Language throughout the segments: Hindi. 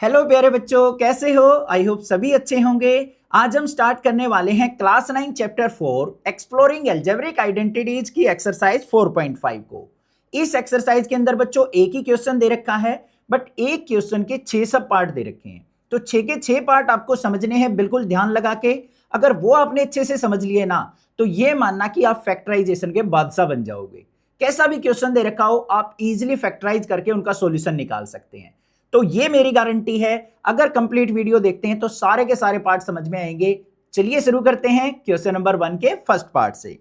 हेलो प्यारे बच्चों, कैसे हो? आई होप सभी अच्छे होंगे। आज हम स्टार्ट करने वाले हैं class 9 chapter 4 exploring algebraic identities की एक्सरसाइज 4.5 को। इस एक्सरसाइज के अंदर बच्चों एक ही क्वेश्चन दे रखा है, बट एक क्वेश्चन के 6 सब पार्ट दे रखे हैं। तो 6 के 6 पार्ट आपको समझने हैं बिल्कुल ध्यान लगा के। अगर वो आपने अच्छे से समझ लिए ना, तो ये मानना कि आप फैक्टराइजेशन के बादशाह बन जाओगे। कैसा भी क्वेश्चन दे रखा हो, आप इजीली फैक्टराइज करके उनका सॉल्यूशन निकाल सकते हैं। तो ये मेरी गारंटी है। अगर कंप्लीट वीडियो देखते हैं तो सारे के सारे पार्ट समझ में आएंगे। चलिए शुरू करते हैं क्वेश्चन नंबर 1 के फर्स्ट पार्ट से।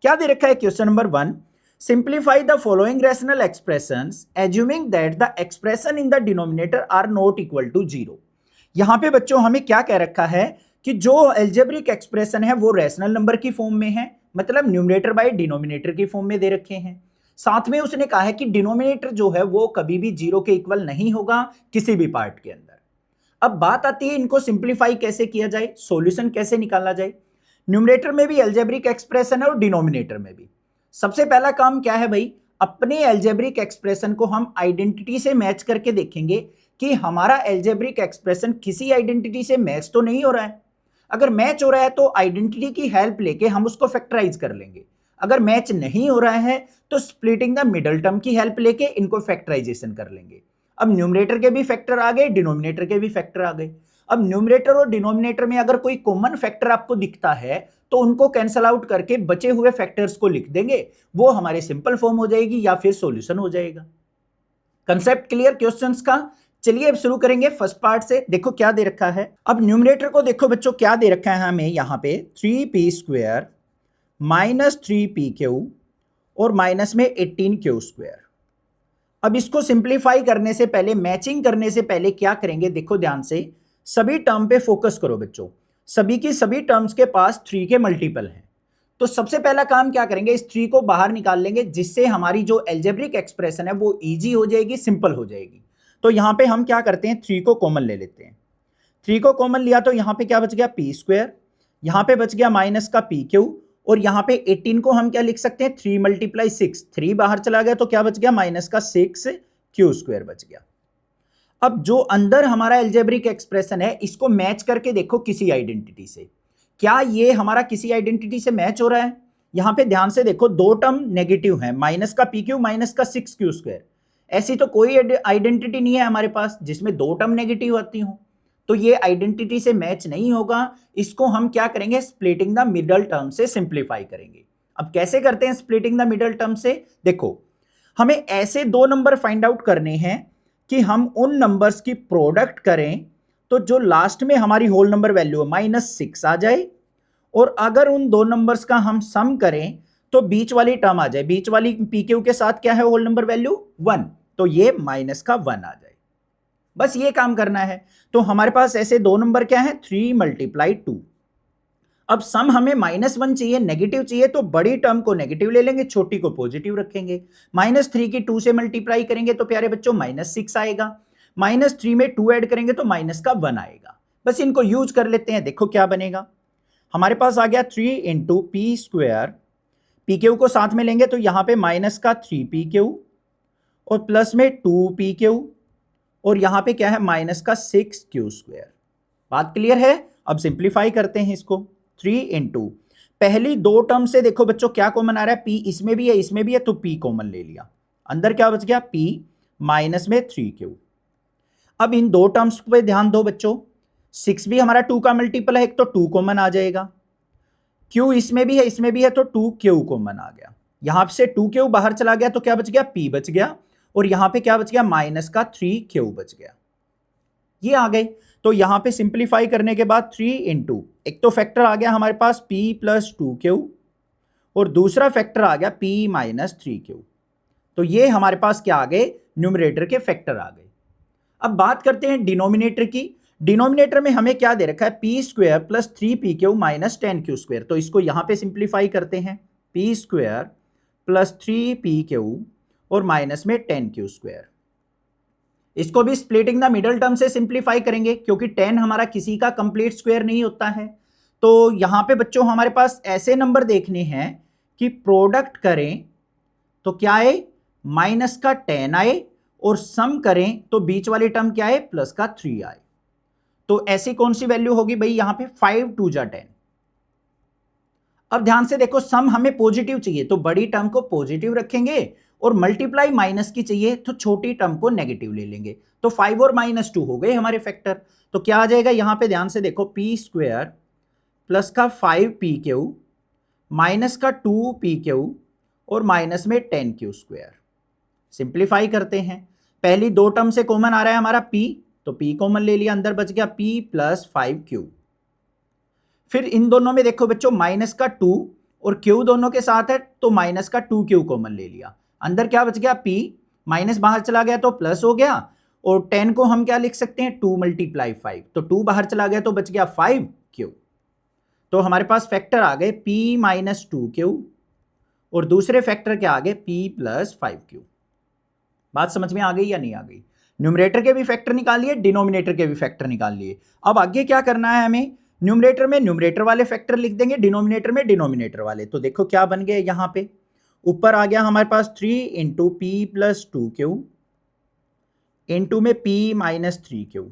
क्या दे रखा है question number 1? Simplify the following rational expressions assuming that the expression in the denominator are not equal to 0। यहां पे बच्चों हमें क्या कह रखा है कि जो अलजेब्रिक एक्सप्रेशन है वो रैशनल नंबर की फॉर्म में है, मतलब न्यूमरेटर बाय डिनोमिनेटर की फॉर्म में दे रखे हैं। साथ में उसने कहा है कि डिनोमिनेटर जो है वो कभी भी 0 के इक्वल नहीं होगा किसी भी पार्ट के अंदर। अब बात आती है इनको सिंप्लीफाई कैसे किया जाए, सॉल्यूशन कैसे निकाला जाए। न्यूमरेटर में भी अलजेब्रिक एक्सप्रेशन है और डिनोमिनेटर में भी। सबसे पहला काम क्या है भाई, अपने अलजेब्रिक एक्सप्रेशन को हम आइडेंटिटी से मैच करके देखेंगे कि हमारा अलजेब्रिक एक्सप्रेशन किसी आइडेंटिटी से मैच तो नहीं हो रहा है। अगर मैच हो रहा है तो आइडेंटिटी की हेल्प लेके हम उसको फैक्टराइज कर लेंगे। अगर मैच नहीं हो रहा है तो स्प्लिटिंग द मिडल टर्म की हेल्प लेके इनको फैक्टराइजेशन कर लेंगे। अब न्यूमरेटर के भी फैक्टर आ गए, डिनोमिनेटर के भी फैक्टर आ गए। अब न्यूमरेटर और डिनोमिनेटर में अगर कोई कॉमन फैक्टर आपको दिखता है तो उनको कैंसल आउट करके बचे हुए फैक्टर्स को लिख देंगे, वो हमारे सिंपल फॉर्म हो जाएगी या फिर सॉल्यूशन हो जाएगा। कंसेप्ट क्लियर क्वेश्चंस का? चलिए अब शुरू करेंगे फर्स्ट पार्ट से। देखो क्या दे रखा है। अब न्यूमरेटर को देखो बच्चों, क्या दे रखा है हमें यहाँ पे 3p² माइनस 3pq और माइनस में 18q²। अब इसको सिंप्लीफाई करने से पहले, मैचिंग करने से पहले क्या करेंगे, देखो ध्यान से। सभी टर्म पे फोकस करो बच्चों। सभी की सभी टर्म्स के पास 3 के मल्टीपल हैं। तो सबसे पहला काम क्या करेंगे, इस 3 को बाहर निकाल लेंगे, जिससे हमारी जो एल्जेब्रिक एक्सप्रेशन है वो इजी हो जाएगी, सिंपल हो जाएगी। तो यहां पे हम क्या करते हैं, 3 को कॉमन ले लेते हैं। 3 को कॉमन लिया तो यहां पे क्या बच गया, p²। यहां पे बच गया माइनस का pq। और यहां पे 18 को हम क्या लिख सकते हैं, 3 × 6। 3 बाहर चला गया तो क्या बच गया, माइनस का 6q² बच गया। अब जो अंदर हमारा एल्जेब्रिक एक्सप्रेशन है, इसको मैच करके देखो किसी आइडेंटिटी से। क्या ये हमारा किसी आइडेंटिटी से मैच हो रहा है? यहां पे ध्यान से देखो, दो टर्म नेगेटिव है, माइनस का pq माइनस का 6q²। ऐसी तो कोई आइडेंटिटी नहीं है हमारे पास जिसमें दो टर्म नेगेटिव आती हो। तो ये आइडेंटिटी से मैच नहीं होगा। इसको हम क्या करेंगे, स्प्लिटिंग द मिडल टर्म से सिंप्लीफाई करेंगे। अब कैसे करते हैं स्प्लिटिंग द मिडल टर्म से? देखो, हमें ऐसे दो नंबर फाइंड आउट करने हैं कि हम उन नंबर्स की प्रोडक्ट करें तो जो लास्ट में हमारी होल नंबर वैल्यू है -6 आ जाए, और अगर उन दो नंबर्स का हम सम करें तो बीच वाली टर्म आ जाए। बीच वाली pq के साथ क्या है, होल नंबर वैल्यू 1, तो ये माइनस का 1 आ जाए। बस ये काम करना है। तो हमारे पास ऐसे दो नंबर क्या है, 3 × 2। अब सम हमें -1 चाहिए, नेगेटिव चाहिए, तो बड़ी टर्म को नेगेटिव ले लेंगे, छोटी को पॉजिटिव रखेंगे। -3 की 2 से मल्टीप्लाई करेंगे तो प्यारे बच्चों -6 आएगा। -3 में 2 ऐड करेंगे तो माइनस का 1 आएगा। बस इनको यूज कर लेते हैं, देखो क्या बनेगा। हमारे पास आ गया 3 × p²। pq को साथ में लेंगे तो यहां पे माइनस का 3pq और प्लस में 2pq, और यहां पे क्या है, माइनस का 6q²। बात क्लियर है? अब सिंप्लीफाई करते हैं इसको। 3 × पहली दो टर्म से देखो बच्चों क्या कॉमन आ रहा है, p इसमें भी है इसमें भी है, तो p कॉमन ले लिया। अंदर क्या बच गया, p माइनस में 3q। अब इन दो टर्म्स पे ध्यान दो बच्चों, 6 भी हमारा 2 का मल्टीपल है, एक तो 2 कॉमन आ जाएगा। q इसमें भी है इसमें भी है, तो 2q कॉमन आ गया। यहां से 2q बाहर चला गया तो क्या बच गया, p बच गया। और यहां पे क्या बच गया, माइनस का 3q बच गया। ये आ गए। तो यहां पे सिंप्लीफाई करने के बाद 3 × एक तो फैक्टर आ गया हमारे पास p + 2q, और दूसरा फैक्टर आ गया p - 3q। तो ये हमारे पास क्या आ गए, न्यूमरेटर के फैक्टर आ गए। अब बात करते हैं डिनोमिनेटर की। डिनोमिनेटर में हमें क्या दे रखा है, p² + 3pq - 10q²। तो इसको यहां पे सिंप्लीफाई करते हैं, p² + 3pq और माइनस में 10q²। इसको भी स्प्लिटिंग द मिडल टर्म से सिंप्लीफाई करेंगे, क्योंकि 10 हमारा किसी का कंप्लीट स्क्वायर नहीं होता है। तो यहां पे बच्चों हमारे पास ऐसे नंबर देखने हैं कि प्रोडक्ट करें तो क्या आए, -10 आए, और सम करें तो बीच वाली टर्म क्या है, प्लस का 3 आए। तो ऐसी कौन सी वैल्यू होगी भाई, यहां पे 5 2 जा 10। अब ध्यान से देखो, सम हमें पॉजिटिव चाहिए तो बड़ी टर्म को पॉजिटिव रखेंगे, और मल्टीप्लाई माइनस की चाहिए तो छोटी टर्म को नेगेटिव ले लेंगे। तो 5 और -2 हो गए हमारे फैक्टर। तो क्या आ जाएगा यहां पे, ध्यान से देखो, पी स्क्वायर प्लस का 5pq माइनस का 2pq और माइनस में 10q स्क्वायर। सिंप्लीफाई करते हैं, पहली दो टर्म से कॉमन आ रहा है हमारा p, तो p कॉमन ले लिया, अंदर बच गया p प्लस 5q। फिर इन दोनों में देखो बच्चों माइनस का 2 और q दोनों के साथ है तो माइनस का 2q कॉमन ले लिया, अंदर क्या बच गया p, माइनस बाहर चला गया तो प्लस हो गया, और 10 को हम क्या लिख सकते हैं 2 × 5, तो 2 बाहर चला गया तो बच गया 5q। तो हमारे पास फैक्टर आ गए p माइनस 2q और दूसरे फैक्टर क्या आ गए p प्लस 5q। बात समझ में आ गई या नहीं आ गई? न्यूमरेटर के भी फैक्टर निकाल लिए, डिनोमिनेटर के भी फैक्टर निकाल लिए। अब आगे क्या करना है हमें, न्यूमरेटर में न्यूमरेटर वाले फैक्टर लिख देंगे, डिनोमिनेटर में डिनोमिनेटर वाले। तो देखो क्या बन गए, यहां पे ऊपर आ गया हमारे पास 3 × p प्लस 2q इंटू में p माइनस 3q,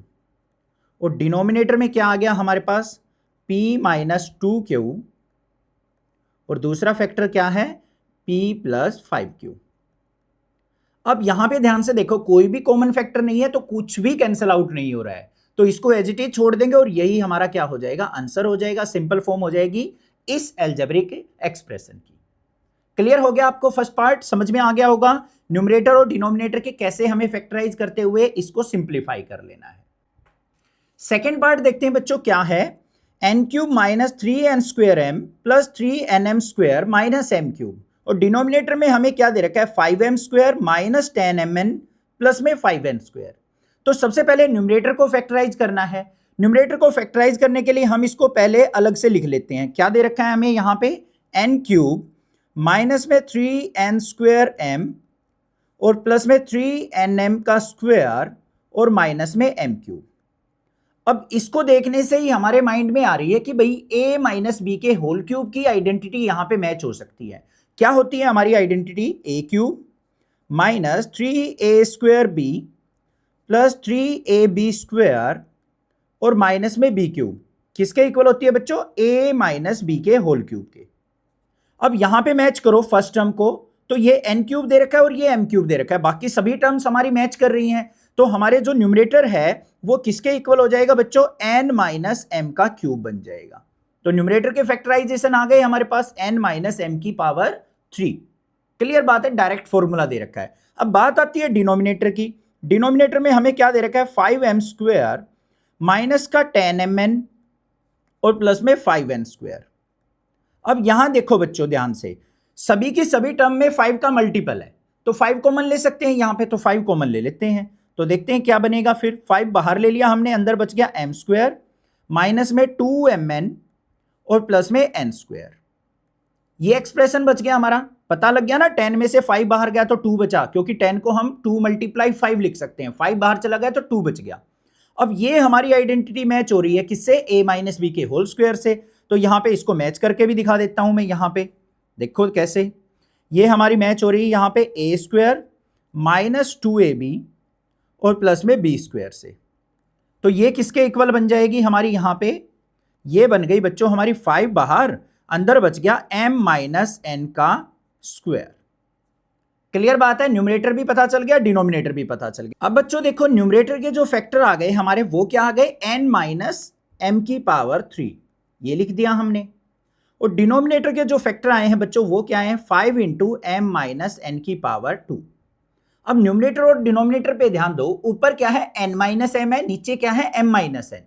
और डिनोमिनेटर में क्या आ गया हमारे पास p माइनस 2q, और दूसरा फैक्टर क्या है p प्लस 5q। अब यहां पे ध्यान से देखो, कोई भी कॉमन फैक्टर नहीं है तो कुछ भी कैंसिल आउट नहीं हो रहा है, तो इसको एज इट इज छोड़ देंगे और यही हमारा क्या हो जाएगा, आंसर हो जाएगा, सिंपल फॉर्म हो जाएगी इस अलजेब्रिक एक्सप्रेशन की। क्लियर हो गया आपको फर्स्ट पार्ट, समझ में आ गया होगा न्यूमरेटर और डिनोमिनेटर के कैसे हमें फैक्टराइज करते हुए इसको सिंप्लीफाई कर लेना है। सेकेंड पार्ट देखते हैं बच्चों, क्या है, n³ minus 3n² plus 3nm² minus m³ और डिनोमिनेटर में हमें क्या दे रखा है 5m² माइनस 10mn प्लस में 5n²। तो सबसे पहले न्यूमरेटर को फैक्टराइज करना है। न्यूमरेटर को फैक्टराइज करने के लिए हम इसको पहले अलग से लिख लेते हैं। क्या दे रखा है हमें यहां पे, n³ माइनस में 3n² और प्लस में 3nm² और माइनस में m³। अब इसको देखने से ही हमारे माइंड में आ रही है कि भाई a माइनस बी के होल क्यूब की आइडेंटिटी यहां पे मैच हो सकती है। क्या होती है हमारी identity, a³ minus 3a² plus 3ab² और माइनस में b³ किसके इक्वल होती है बच्चों, a माइनस बी के होल क्यूब के। अब यहां पे मैच करो फर्स्ट टर्म को, तो ये n³ दे रखा है और ये m³ दे रखा है, बाकी सभी टर्म्स हमारी मैच कर रही हैं। तो हमारे जो न्यूमरेटर है वो किसके इक्वल हो जाएगा बच्चों, n माइनस m का क्यूब बन जाएगा। तो न्यूमरेटर के फैक्टराइजेशन आ गए हमारे पास n माइनस m की पावर 3। क्लियर बात है, डायरेक्ट फॉर्मूला दे रखा है। अब बात आती है डिनोमिनेटर की। डिनोमिनेटर में हमें क्या दे रखा है 5m² माइनस का 10mn और प्लस में 5n²। अब यहां देखो बच्चों ध्यान से, सभी की सभी टर्म में 5 का मल्टीपल है तो 5 कॉमन ले सकते हैं यहां पे, तो 5 कॉमन ले लेते हैं। तो देखते हैं क्या बनेगा, फिर 5 बाहर ले लिया हमने, अंदर बच गया m² माइनस में 2mn और प्लस में n²। ये एक्सप्रेशन बच गया हमारा, पता लग गया ना, 10 में से 5 बाहर गया तो 2 बचा, क्योंकि 10 को हम 2 × 5 लिख सकते हैं, 5 बाहर चला गया तो 2 बच गया। अब ये हमारी आइडेंटिटी मैच हो रही है किससे, a माइनस बी के होल स्क्वायर से। तो यहां पे इसको मैच करके भी दिखा देता हूं मैं, यहां पे देखो कैसे ये हमारी मैच हो रही है, यहां पे a² माइनस 2ab और प्लस में b² से। तो ये किसके इक्वल बन जाएगी हमारी, यहां पे ये बन गई बच्चों हमारी 5 बाहर, अंदर बच गया m माइनस n का स्क्वायर। क्लियर बात है, न्यूमरेटर भी पता चल गया, डिनोमिनेटर भी पता चल गया। अब बच्चों देखो न्यूमरेटर के जो फैक्टर आ गए हमारे वो क्या आ गए, n माइनस m की पावर 3, ये लिख दिया हमने। और डिनोमिनेटर के जो फैक्टर आए हैं बच्चों वो क्या है 5 × m माइनस n की पावर 2। अब न्यूमरेटर और डिनोमिनेटर पे ध्यान दो, ऊपर क्या है n माइनस m है, नीचे क्या है m माइनस n।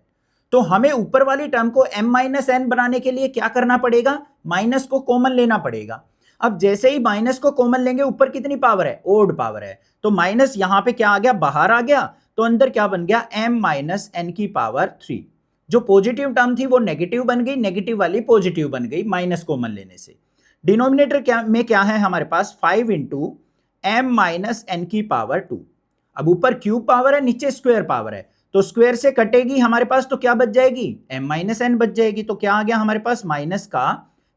तो हमें ऊपर वाली टर्म को m माइनस n बनाने के लिए क्या करना पड़ेगा, माइनस को कॉमन लेना पड़ेगा। अब जैसे ही माइनस को कॉमन लेंगे, ऊपर कितनी पावर है, ओड पावर है, तो माइनस यहां पे क्या आ गया, बाहर आ गया, तो अंदर क्या बन गया m माइनस n की पावर 3। जो पॉजिटिव टर्म थी वो नेगेटिव बन गई, नेगेटिव वाली पॉजिटिव बन गई माइनस कॉमन लेने से। डिनोमिनेटर क्या में क्या है हमारे पास 5 × m माइनस n की पावर 2। अब ऊपर क्यूब पावर है, नीचे स्क्वायर पावर है, तो स्क्वायर से कटेगी हमारे पास, तो क्या बच जाएगी m माइनस n बच जाएगी। तो क्या आ गया हमारे पास, माइनस का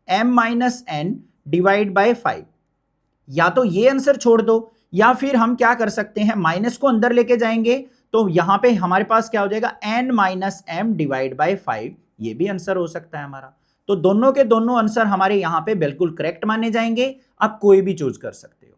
m minus n divide by 5। या तो ये आंसर छोड़ दो या फिर हम क्या कर सकते हैं, माइनस को अंदर लेके जाएंगे तो यहां पे हमारे पास क्या हो जाएगा, n minus M divide by 5, ये भी आंसर हो सकता है हमारा। तो दोनों के दोनों आंसर हमारे यहां पे बिल्कुल करेक्ट माने जाएंगे, आप कोई भी चूज कर सकते हो।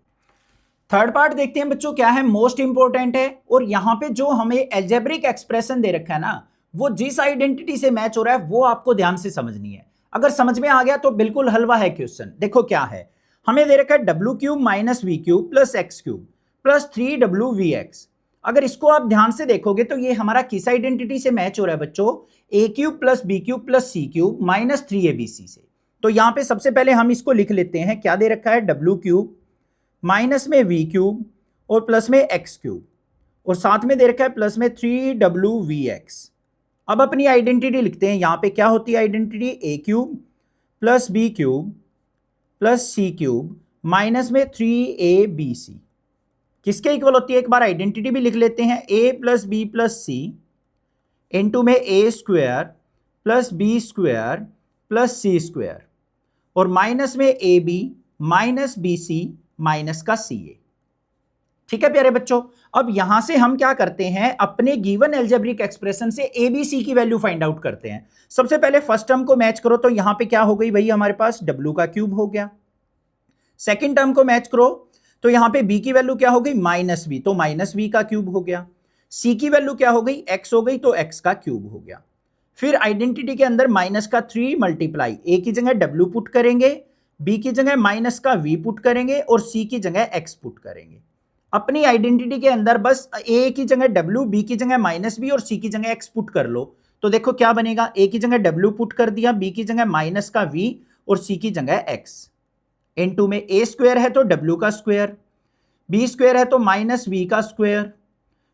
थर्ड पार्ट देखते हैं बच्चों, क्या है, मोस्ट इंपॉर्टेंट है। और यहां पे जो हमें एल्जेब्रिक एक्सप्रेशन दे रखा है ना, वो जिस आइडेंटिटी से मैच हो रहा है वो आपको ध्यान से समझनी है। अगर समझ में आ गया तो बिल्कुल हलवा है क्वेश्चन। देखो क्या है, हमें दे रखा है W cube minus V cube plus X cube plus 3wvx। अगर इसको आप ध्यान से देखोगे तो ये हमारा किस आइडेंटिटी से मैच हो रहा है बच्चों, a cube plus b cube plus c cube minus 3abc से। तो यहां पे सबसे पहले हम इसको लिख लेते हैं, क्या दे रखा है, डब्ल्यू क्यूब माइनस में वी क्यूब और प्लस में एक्स क्यूब और साथ में दे रखा है प्लस में 3wvx। अब अपनी आइडेंटिटी लिखते हैं, यहां पे क्या होती है identity, a cube plus b cube plus c cube minus में 3abc किसके इक्वल होती है, एक बार आइडेंटिटी भी लिख लेते हैं, a plus B plus c into में a square plus B square plus C square और माइनस में a b minus b c minus का सी ए। ठीक है प्यारे बच्चों, अब यहां से हम क्या करते हैं, अपने गिवन एल्जेब्रिक एक्सप्रेशन से ए बी सी की वैल्यू फाइंड आउट करते हैं। सबसे पहले फर्स्ट टर्म को मैच करो, तो यहां पे क्या हो गई भाई, हमारे पास डब्ल्यू का क्यूब हो गया। सेकेंड टर्म को मैच करो तो यहां पे b की वैल्यू क्या हो गई, माइनस बी, तो माइनस बी का क्यूब हो गया। c की वैल्यू क्या हो गई, x हो गई, तो x का क्यूब हो गया। फिर आइडेंटिटी के अंदर माइनस का 3 मल्टीप्लाई, a की जगह w पुट करेंगे, b की जगह माइनस का v पुट करेंगे और c की जगह x पुट करेंगे। अपनी आइडेंटिटी के अंदर बस a की जगह w, b की जगह माइनस b और c की जगह x पुट कर लो, तो देखो क्या बनेगा, a की जगह w पुट कर दिया, b की जगह माइनस का v और c की जगह x। इनटू में a स्क्वायर है तो w का स्क्वायर, b स्क्वायर है तो माइनस v का स्क्वायर,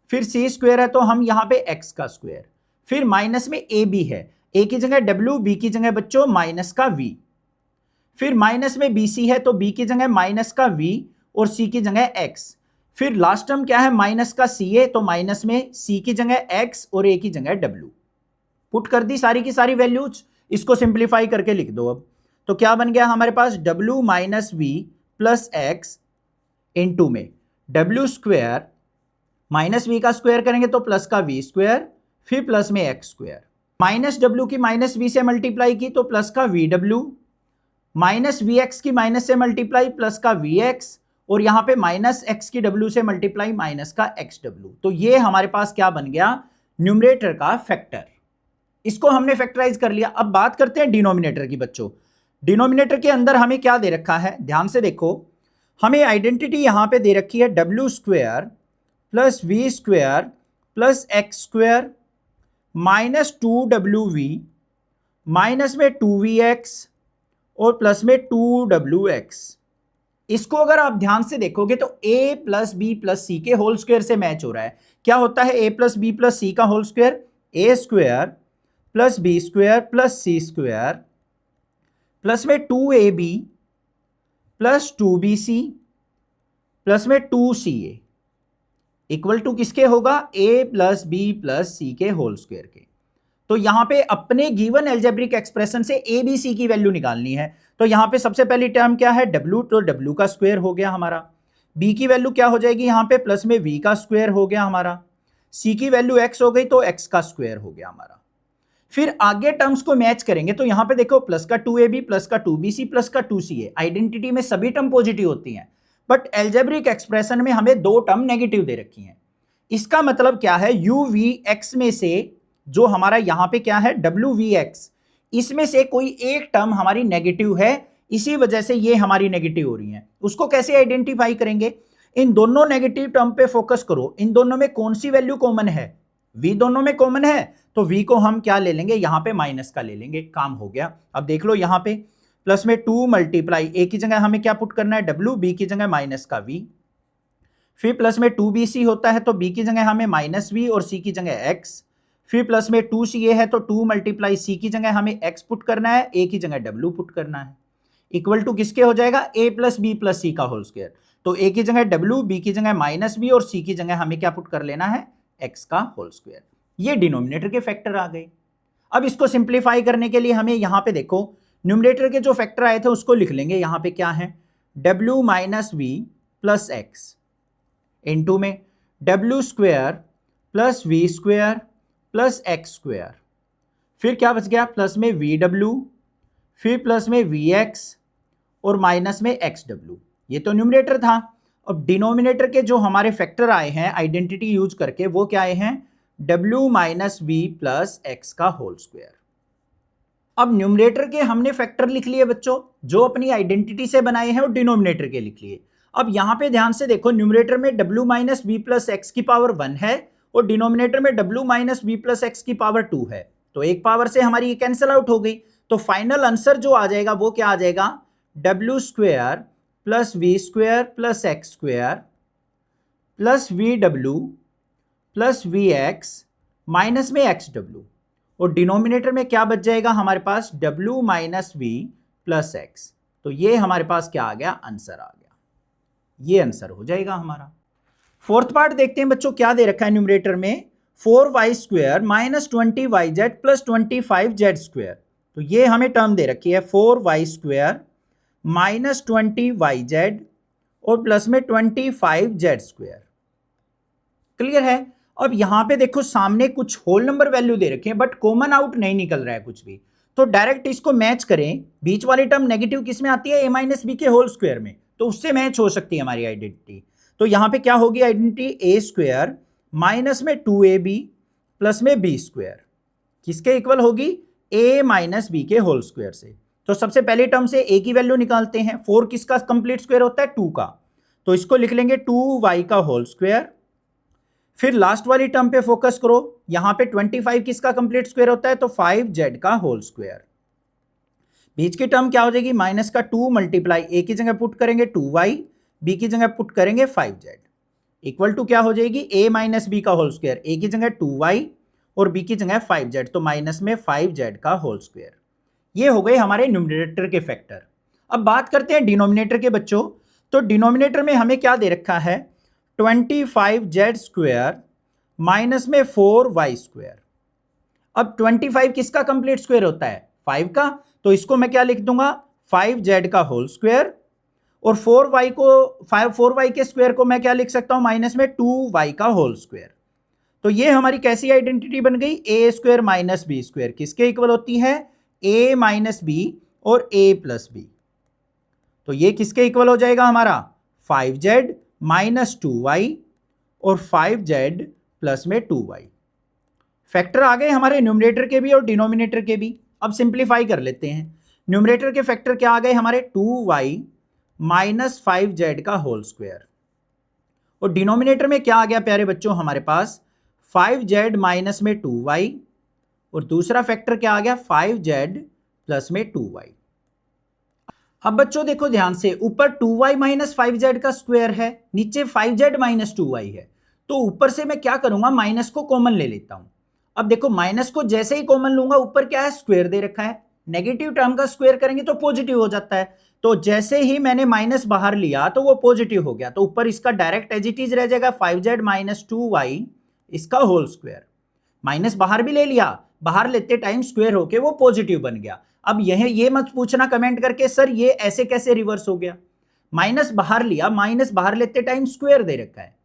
फिर c स्क्वायर है तो हम यहां पे x का स्क्वायर, फिर माइनस में a b है, a की जगह w, b की जगह बच्चों माइनस का v, फिर माइनस में bc है तो b की जगह माइनस का v और c की जगह x, फिर लास्ट टर्म क्या है, माइनस का ca, तो माइनस में c की जगह x और a की जगह w। पुट कर दी सारी की सारी वैल्यूज, इसको सिंप्लीफाई करके लिख दो। अब तो क्या बन गया हमारे पास, w minus we plus X into में w स्क्वायर माइनस वी का स्क्वायर करेंगे तो प्लस का वी स्क्वायर, फिर प्लस में एक्स स्क्वायर, माइनस w की माइनस वी से मल्टीप्लाई की तो प्लस का V W, minus V X की माइनस से मल्टीप्लाई प्लस का वी एक्स और यहां पे माइनस एक्स की w से मल्टीप्लाई माइनस का एक्स डब्ल्यू। तो ये हमारे पास क्या बन गया, न्यूमरेटर का फैक्टर। इसको हमने फैक्टराइज कर लिया। अब बात करते हैं डिनोमिनेटर की बच्चों। डिनोमिनेटर के अंदर हमें क्या दे रखा है, ध्यान से देखो, हमें आइडेंटिटी यहां पे दे रखी है W square plus we square plus x square minus 2wv minus में 2vx और प्लस में 2wx। इसको अगर आप ध्यान से देखोगे तो a प्लस बी प्लस सी के होल स्क्वायर से मैच हो रहा है। क्या होता है a plus B plus C का whole square, a square plus B square plus C square plus में 2ab प्लस 2bc प्लस में 2ca इक्वल टू किसके होगा, a प्लस बी प्लस सी के होल स्क्वायर के। तो यहां पे अपने गिवन एल्जेब्रिक एक्सप्रेशन से a b c की वैल्यू निकालनी है। तो यहां पे सबसे पहली टर्म क्या है, w, तो w का स्क्वायर हो गया हमारा, b की वैल्यू क्या हो जाएगी यहां पे, प्लस में v का स्क्वायर हो गया हमारा, c की वैल्यू x हो गई तो x का स्क्वायर हो गया हमारा। फिर आगे टर्म्स को मैच करेंगे तो यहां पे देखो प्लस का 2ab प्लस का 2bc प्लस का 2ca, आइडेंटिटी में सभी टर्म पॉजिटिव होती हैं, बट एल्जेब्रिक एक्सप्रेशन में हमें दो टर्म नेगेटिव दे रखी हैं। इसका मतलब क्या है, uvx में से जो हमारा यहां पे क्या है wvx, इसमें से कोई एक टर्म हमारी नेगेटिव है, इसी वजह से ये हमारी नेगेटिव हो रही है। उसको कैसे आइडेंटिफाई करेंगे, इन दोनों नेगेटिव टर्म पे फोकस करो, इन दोनों में कौन सी वैल्यू कॉमन है, v दोनों में कॉमन है, तो v को हम क्या ले लेंगे, यहां पे माइनस का ले लेंगे, काम हो गया। अब देख लो यहां पे प्लस में 2 मल्टीप्लाई, a की जगह हमें क्या पुट करना है w, b की जगह माइनस का v, फिर प्लस में 2bc होता है तो b की जगह हमें माइनस v और c की जगह x, फिर प्लस में 2ca है तो 2 मल्टीप्लाई c की जगह हमें x पुट करना है, a की जगह w पुट करना है, इक्वल टू किसके हो जाएगा, a plus B plus C का होल स्क्वायर। तो a की जगह w, b की जगह माइनस b और c की जगह हमें क्या पुट कर लेना है, x का होल स्क्वायर। ये डिनोमिनेटर के फैक्टर आ गए। अब इसको सिंप्लीफाई करने के लिए हमें यहां पे देखो न्यूमरेटर के जो फैक्टर आए थे उसको लिख लेंगे। यहां पे क्या है, w minus we plus x into में डब्ल्यू square plus we square plus x square, फिर क्या बच गया प्लस में वी डब्ल्यू, फिर प्लस में वी एक्स और माइनस में एक्स डब्ल्यू। ये तो न्यूमरेटर था। अब डिनोमिनेटर के जो हमारे फैक्टर आए हैं आइडेंटिटी यूज करके वो क्या आए हैं, W minus we plus X का होल स्क्वायर। अब न्यूमरेटर के हमने फैक्टर लिख लिए बच्चों, जो अपनी आइडेंटिटी से बनाए हैं वो डिनोमिनेटर के लिख लिए। अब यहां पे ध्यान से देखो, न्यूमरेटर में w minus B plus X की पावर 1 है और डिनोमिनेटर में w minus B plus X की पावर 2 है, तो एक पावर से हमारी ये कैंसिल आउट हो गई। तो फाइनल आंसर जो आ जाएगा वो क्या आ जाएगा, w square plus we square plus x square plus V W plus V X minus में एक्स डब्ल्यू, और डिनोमिनेटर में क्या बच जाएगा हमारे पास, w minus we plus X. तो ये हमारे पास क्या आ गया, आंसर आ गया, ये आंसर हो जाएगा हमारा। फोर्थ पार्ट देखते हैं बच्चों, क्या दे रखा है न्यूमरेटर में, 4y square minus 20yz plus 25z square. तो ये हमें टर्म दे रखी है 4y स्क्वायर माइनस 20yz और प्लस में 25z स्क्वायर। क्लियर है। अब यहां पे देखो सामने कुछ होल नंबर वैल्यू दे रखे हैं बट कॉमन आउट नहीं निकल रहा है कुछ भी, तो डायरेक्ट इसको मैच करें। बीच वाली टर्म नेगेटिव किस में आती है, a माइनस बी के होल स्क्वायर में, तो उससे मैच हो सकती है हमारी आइडेंटिटी। तो यहां पे क्या होगी आइडेंटिटी, a स्क्वायर माइनस में 2ab प्लस में b स्क्वायर, किसके इक्वल होगी, a माइनस बी के होल स्क्वायर से। तो सबसे पहले टर्म से a की वैल्यू निकालते हैं, 4 किसका कंप्लीट स्क्वायर होता है, 2 का, तो इसको लिख लेंगे 2y का होल स्क्वायर। फिर लास्ट वाली टर्म पे फोकस करो, यहां पे 25 किसका कंप्लीट स्क्वायर होता है, तो 5z का होल स्क्वायर। बीच की टर्म क्या हो जाएगी, माइनस का 2 मल्टीप्लाई a की जगह पुट करेंगे 2y, b की जगह पुट करेंगे 5z, इक्वल टू क्या हो जाएगी, a माइनस बी का होल स्क्वायर, a की जगह 2y और b की जगह 5z, तो माइनस में 5z का होल स्क्वायर। ये हो गए हमारे न्यूमरेटर के फैक्टर। अब बात करते हैं डिनोमिनेटर के बच्चों। तो डिनोमिनेटर में हमें क्या दे रखा है, 25z स्क्वायर माइनस में 4y स्क्वायर। अब 25 किसका कंप्लीट स्क्वायर होता है, 5 का, तो इसको मैं क्या लिख दूंगा, 5z का होल स्क्वायर, और 4y के स्क्वायर को मैं क्या लिख सकता हूं, माइनस में 2y का होल स्क्वायर। तो ये हमारी कैसी आइडेंटिटी बन गई, a square minus B square किसके इक्वल होती है, a माइनस बी और a प्लस बी। तो ये किसके इक्वल हो जाएगा हमारा, 5z माइनस 2y और 5z प्लस में 2y। फैक्टर आ गए हमारे न्यूमरेटर के भी और डिनोमिनेटर के भी। अब सिंप्लीफाई कर लेते हैं। न्यूमरेटर के फैक्टर क्या आ गए हमारे, 2y माइनस 5z का होल स्क्वायर, और डिनोमिनेटर में क्या आ गया प्यारे बच्चों हमारे पास, 5z माइनस में 2y, और दूसरा फैक्टर क्या आ गया, 5z प्लस में 2y। अब बच्चों देखो ध्यान से, ऊपर 2y माइनस 5z का स्क्वायर है, नीचे 5z माइनस 2y है, तो ऊपर से मैं क्या करूंगा, माइनस को कॉमन ले लेता हूं। अब देखो माइनस को जैसे ही कॉमन लूंगा, ऊपर क्या है, स्क्वायर दे रखा है, नेगेटिव टर्म का स्क्वायर करेंगे तो पॉजिटिव हो जाता है, तो जैसे ही मैंने माइनस बाहर लिया तो वो पॉजिटिव हो गया, तो ऊपर इसका डायरेक्ट एज इट इज रह जाएगा 5z माइनस 2y इसका होल स्क्वायर। माइनस बाहर भी ले लिया, बाहर लेते टाइम स्क्वायर होके वो पॉजिटिव बन गया। अब ये मत पूछना कमेंट करके सर ये ऐसे कैसे रिवर्स हो गया, माइनस बाहर लिया, माइनस बाहर लेते टाइम स्क्वायर दे रखा है,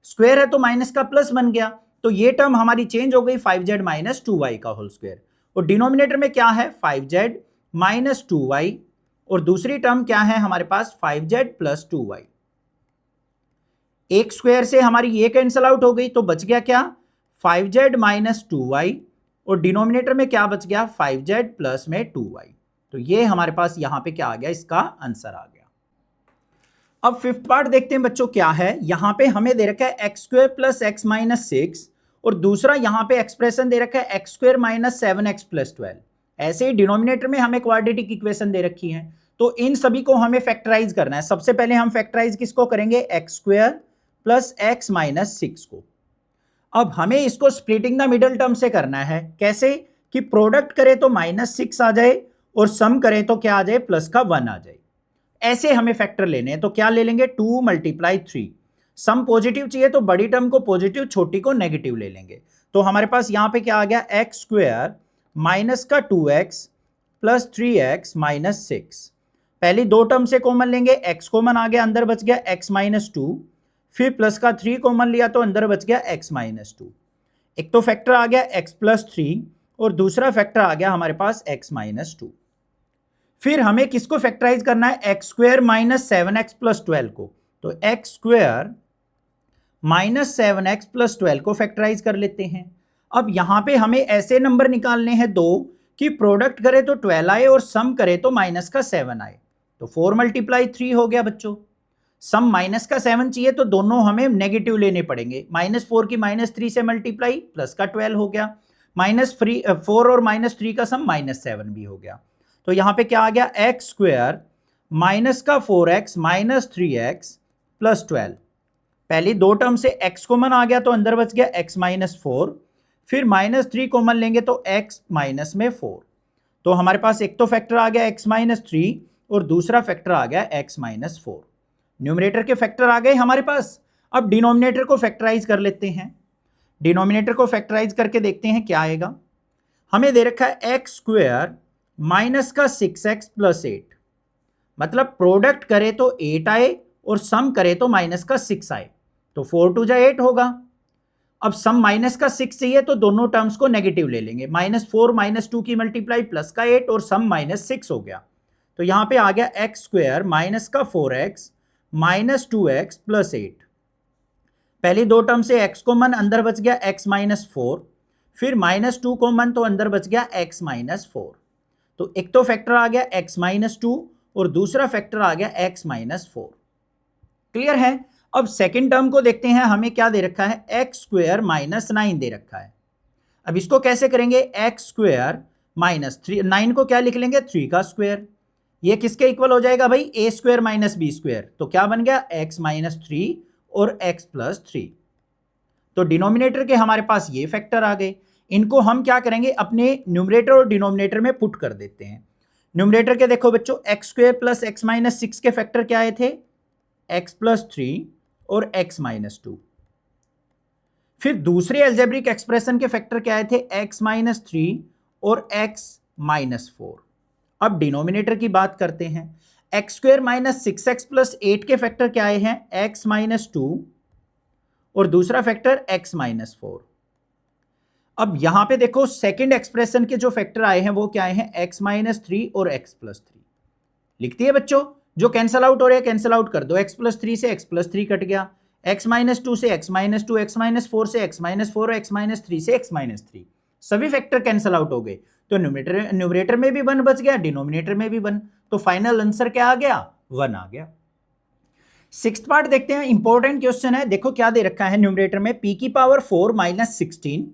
स्क्वायर है तो माइनस का प्लस बन गया, तो ये टर्म हमारी चेंज हो गई 5z माइनस 2y का होल स्क्वायर। और डिनोमिनेटर में क्या है, 5z माइनस 2y, और दूसरी टर्म क्या है हमारे पास, 5z प्लस 2y। एक स्क्वायर से हमारी ये कैंसिल आउट हो गई, तो बच गया क्या, 5z माइनस 2y, और डिनोमिनेटर में क्या बच गया, 5z प्लस में 2y। तो ये हमारे पास यहां पे क्या आ गया, इसका आंसर आ गया। अब फिफ्थ पार्ट देखते हैं बच्चों, क्या है, यहां पे हमें दे रखा है x square plus x minus 6, और दूसरा यहां पे एक्सप्रेशन दे रखा है x square minus 7x plus 12। ऐसे ही डिनोमिनेटर में हमें क्वाड्रेटिक इक्वेशन दे रखी है, तो इन सभी को हमें फैक्टराइज करना है। सबसे पहले हम फैक्टराइज किसको करेंगे, x square plus x minus 6 को। अब हमें इसको स्प्लिटिंग द मिडल टर्म से करना है, कैसे कि प्रोडक्ट करें तो -6 आ जाए और सम करें तो क्या आ जाए, प्लस का 1 आ जाए। ऐसे हमें फैक्टर लेने हैं, तो क्या ले लेंगे, 2 मल्टीप्लाई 3। सम पॉजिटिव चाहिए तो बड़ी टर्म को पॉजिटिव, छोटी को नेगेटिव ले लेंगे। तो हमारे पास यहां पे क्या आ गया, एक्स स्क्वायर माइनस का 2x प्लस 3x माइनस 6। पहली दो टर्म से कॉमन लेंगे, x कॉमन आ गया, अंदर बच गया x माइनस 2, फिर प्लस का 3 कॉमन लिया तो अंदर बच गया x माइनस 2। एक तो फैक्टर आ गया x प्लस 3 और दूसरा फैक्टर आ गया हमारे पास x माइनस 2। फिर हमें किसको फैक्टराइज करना है, x square minus 7x plus 12 को। तो x square minus 7x plus 12 को फैक्टराइज कर लेते हैं। अब यहां पे हमें ऐसे नंबर निकालने हैं दो कि प्रोडक्ट करे तो 12 आए और सम करे तो माइनस का 7 आए। तो 4 मल्टीप्लाई 3 हो गया बच्चों। सम माइनस का 7 चाहिए तो दोनों हमें नेगेटिव लेने पड़ेंगे। -4 की -3 से मल्टीप्लाई, प्लस का 12 हो गया। -4 और -3 का सम -7 भी हो गया। तो यहां पे क्या आ गया, एक्स स्क्वायर माइनस का 4x माइनस 3x प्लस 12। पहली दो टर्म से x कॉमन आ गया तो अंदर बच गया x माइनस 4। फिर -3 कॉमन लेंगे तो x माइनस में 4। तो हमारे पास एक तो फैक्टर आ गया x माइनस 3 और दूसरा फैक्टर आ गया x माइनस 4। न्यूमरेटर के फैक्टर आ गए हमारे पास। अब डिनोमिनेटर को फैक्टराइज कर लेते हैं। डिनोमिनेटर को फैक्टराइज करके देखते हैं क्या आएगा। हमें दे रखा है एक्स स्क्वायर माइनस का 6x प्लस 8, मतलब प्रोडक्ट करे तो 8 आए और सम करे तो माइनस का 6 आए। तो 4 टू जा 8 होगा। अब सम माइनस का 6 चाहिए तो दोनों टर्म्स को नेगेटिव ले लेंगे। -4 -2 की मल्टीप्लाई प्लस का 8 और सम -6 हो गया। तो यहां पे आ गया एक्स स्क्वायर माइनस का 4x माइनस 2x प्लस 8। पहली दो टर्म से x कॉमन, अंदर बच गया x माइनस 4। फिर -2 कॉमन तो अंदर बच गया x माइनस 4। तो एक तो फैक्टर आ गया x माइनस 2 और दूसरा फैक्टर आ गया x माइनस 4। क्लियर है। अब सेकंड टर्म को देखते हैं। हमें क्या दे रखा है, एक्स स्क्वायर माइनस 9 दे रखा है। अब इसको कैसे करेंगे, एक्स स्क्वायर माइनस 3, 9 को क्या लिख लेंगे, 3 का स्क्वायर। ये किसके इक्वल हो जाएगा भाई, ए स्क्वायर माइनस बी स्क्वायर। तो क्या बन गया, x माइनस 3 और x प्लस 3। तो डिनोमिनेटर के हमारे पास ये फैक्टर आ गए। इनको हम क्या करेंगे, अपने न्यूमरेटर और डिनोमिनेटर में पुट कर देते हैं। न्यूमरेटर के देखो बच्चों, x square plus x minus 6 के फैक्टर क्या आए थे, x प्लस 3 और x माइनस 2। फिर दूसरे एल्जेब्रिक एक्सप्रेशन के फैक्टर क्या आए थे, x माइनस 3 और x माइनस 4। अब डिनोमिनेटर की बात करते हैं। X square minus 6x plus 8 के फैक्टर क्या आए हैं, x माइनस 2 और दूसरा फैक्टर x माइनस 4। अब यहां पे देखो सेकंड एक्सप्रेशन के जो फैक्टर आए हैं वो क्या आए हैं, x माइनस 3 और x प्लस 3। लिखती है बच्चों, जो कैंसल आउट हो रहे हैं कैंसल आउट कर दो। x प्लस 3 से x प्लस 3 कट गया, x माइनस 2 से x माइनस 2, x माइनस 4 से x माइनस 4 और x माइनस 3 से x माइनस 3। सभी फैक्टर कैंसल आउट हो गए। तो न्यूमरेटर में भी 1 बच गया, डिनोमिनेटर में भी 1। तो फाइनल आंसर क्या आ गया, 1 आ गया। सिक्स्थ पार्ट देखते हैं, इंपॉर्टेंट क्वेश्चन है। देखो क्या दे रखा है न्यूमरेटर में, p की पावर 4 माइनस 16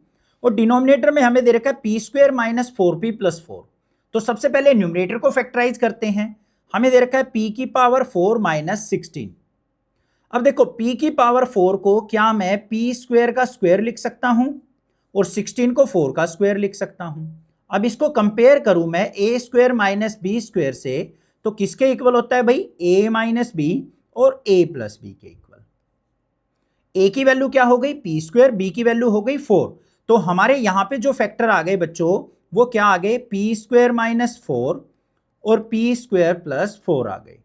और डिनोमिनेटर में हमें दे रखा है p square minus 4p plus 4। तो सबसे पहले न्यूमरेटर को फैक्टराइज करते हैं। हमें दे रखा है p की पावर 4 माइनस 16। अब देखो p की पावर 4 को क्या मैं p स्क्वायर का स्क्वायर लिख सकता हूं और 16 को 4 का स्क्वायर लिख सकता हूं। अब इसको कंपेयर करूं मैं a square minus B square से, तो किसके इक्वल होता है भाई, a माइनस बी और a प्लस बी के इक्वल। a की वैल्यू क्या हो गई, p स्क्वायर, b की वैल्यू हो गई 4। तो हमारे यहां पे जो फैक्टर आ गए बच्चों वो क्या आ गए, p स्क्वायर माइनस 4 और p स्क्वायर प्लस 4 आ गए।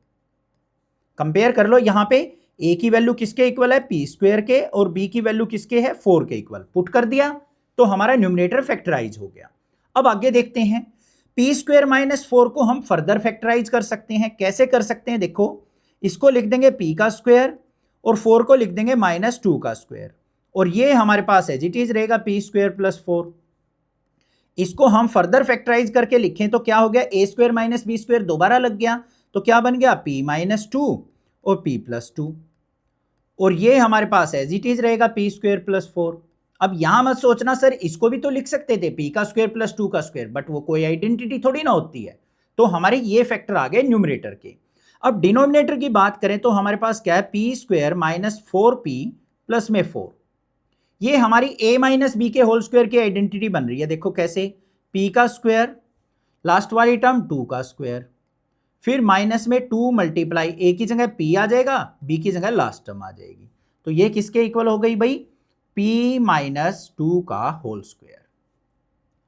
कंपेयर कर लो, यहां पे a की वैल्यू किसके इक्वल है, p स्क्वायर के, और b की वैल्यू किसके है, 4 के इक्वल। पुट कर दिया तो हमारा न्यूमरेटर फैक्टराइज हो गया। अब आगे देखते हैं, p स्क्वायर माइनस 4 को हम फर्दर फैक्टराइज कर सकते हैं। कैसे कर सकते हैं, देखो इसको लिख देंगे p का स्क्वायर और 4 को लिख देंगे -2 का स्क्वायर, और ये हमारे पास एज इट इज रहेगा p स्क्वायर प्लस 4। इसको हम फर्दर फैक्टराइज करके लिखें तो क्या हो गया, a square minus B square दोबारा लग गया तो क्या बन गया, p माइनस 2 और p प्लस 2, और ये हमारे पास एज इट इज रहेगा p स्क्वायर प्लस 4। अब यहां मत सोचना सर इसको भी तो लिख सकते थे p का स्क्वायर प्लस 2 का स्क्वायर, बट वो कोई आइडेंटिटी थोड़ी ना होती है। तो हमारे ये फैक्टर आ गए न्यूमरेटर के। अब डिनोमिनेटर की बात करें तो हमारे पास क्या है, p square minus 4p plus में 4। ये हमारी a माइनस बी के होल स्क्वायर की आइडेंटिटी बन रही है। देखो कैसे, p का स्क्वायर, लास्ट वाली टर्म 2 का स्क्वायर, फिर माइनस में 2 मल्टीप्लाई a की जगह p आ जाएगा, b की जगह लास्ट टर्म आ जाएगी। तो ये किसके इक्वल हो गई भाई, p माइनस 2 का होल स्क्वायर।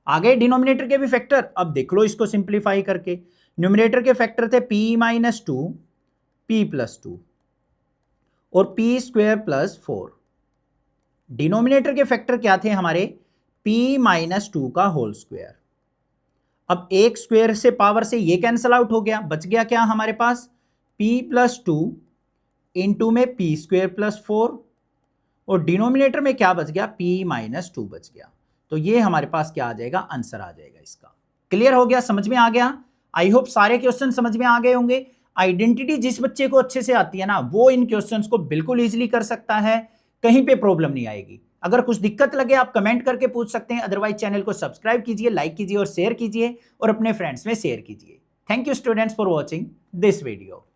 आ गए डिनोमिनेटर के भी फैक्टर। अब देख लो इसको सिंप्लीफाई करके, न्यूमरेटर के फैक्टर थे p माइनस 2 p प्लस 2 और p स्क्वायर प्लस 4। डिनोमिनेटर के फैक्टर क्या थे हमारे, p माइनस 2 का होल स्क्वायर। अब एक स्क्वायर से पावर से ये कैंसल आउट हो गया, बच गया क्या हमारे पास, p प्लस 2 इंटू में p स्क्वायर प्लस 4, और डिनोमिनेटर में क्या बच गया, p माइनस 2 बच गया। तो ये हमारे पास क्या आ जाएगा, आंसर आ जाएगा इसका। क्लियर हो गया, समझ में आ गया? आई होप सारे क्वेश्चन समझ में आ गए होंगे। आइडेंटिटी जिस बच्चे को अच्छे से आती है ना, वो इन क्वेश्चंस को बिल्कुल इजीली कर सकता है, कहीं पे प्रॉब्लम नहीं आएगी। अगर कुछ दिक्कत लगे आप कमेंट करके पूछ सकते हैं, अदरवाइज चैनल को सब्सक्राइब कीजिए, लाइक कीजिए और शेयर कीजिए, और अपने फ्रेंड्स में शेयर कीजिए। Thank you students for watching this video.